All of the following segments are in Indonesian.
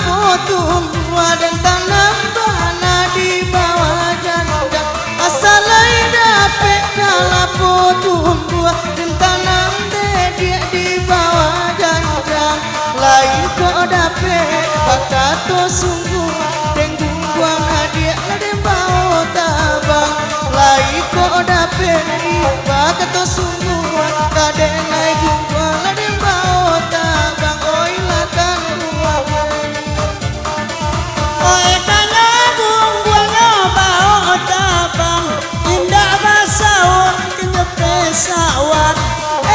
potong dan tanam bana di bawah janda asalai dapet kala potong dan tanam dia di bawah janda lain kok dapet bakato sungguh denggung buang hadiah dan bawa tabang lain kok dapet bakato sungguh kadang naik gungguang dan bawa tabang oi lakan buang oi kanya gungguang bawa tabang indah basawon kenyepe sawat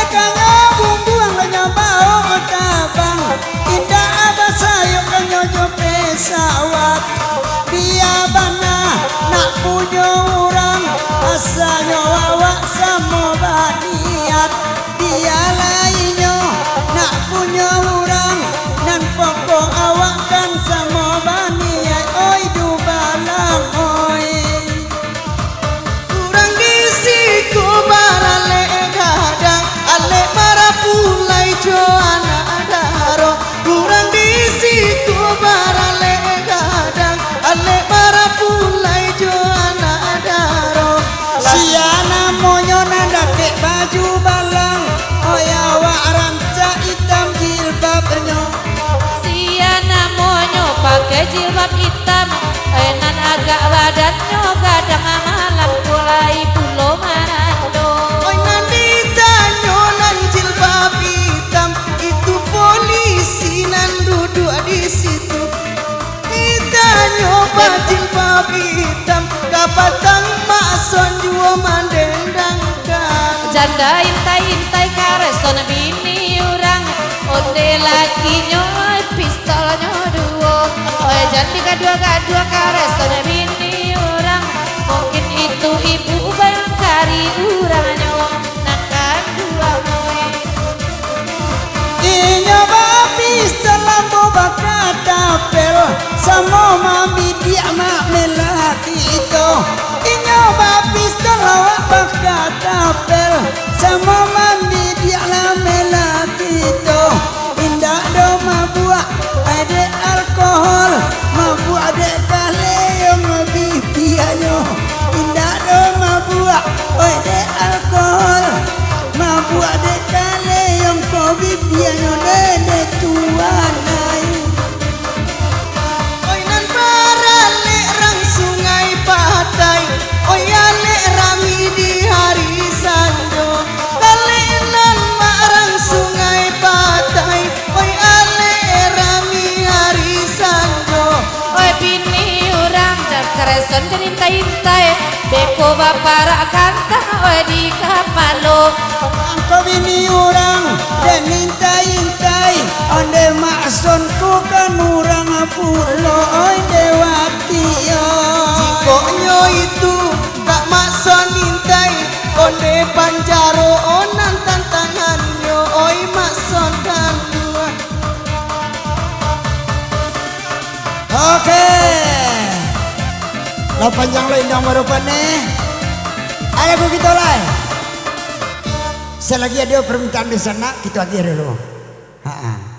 kanya gungguang bawa tabang indah basayo kenyepe sawat dia bana nak punya orang asalnya awak sama baniat dia lainnya nak punya orang nan pokok awak kan sama baniat oi du balang oi kurang disiku barale kadang ale marapulai jo anak daro kurang disiku barale kadang ale marapulai jo anak daro siana monyo nanda kek baju balang oi awak ranca hitam jilbabnya siana monyo pakai jilbab hitam enan agak badannya kadang malam mulai pulau manado oi nanti tanyo nan jilbab hitam itu polisi nan duduk di situ itanyo jilbab hitam kapatang mason juo mandendangkan janda intai kareson bini orang onde lakinya pistolnya dua jadi kedua kareson bini orang mungkin itu ibu bayangkari urangnya nakan dua moe inya babis dalam bobakat tapel sama mami dia mak melati itu inya babis dalam bobakat tapel sama mami dia lah melati itu indah do mabuk ada alkohol mabuk ada kaleong bibianyo indah do mabuk ada alkohol mabuk ada kaleong bibianyo nene tuan lain oi nan barale rang sungai patai oi ale rami di hari sanjo kale nan marang sungai patai oi ale rami hari sanjo oi bini orang kareson jadi intai beko bapara kantang oi di kapalo angko bini orang dan intai onde maksonku kan orang pulo oi dewati yo jikoknyo itu tak makson nintai onde panjaro onan tantangannya oi makson kan dua oke lo panjang lo indah merupane ada begitu lah selagi ada permintaan di sana kita akhir dulu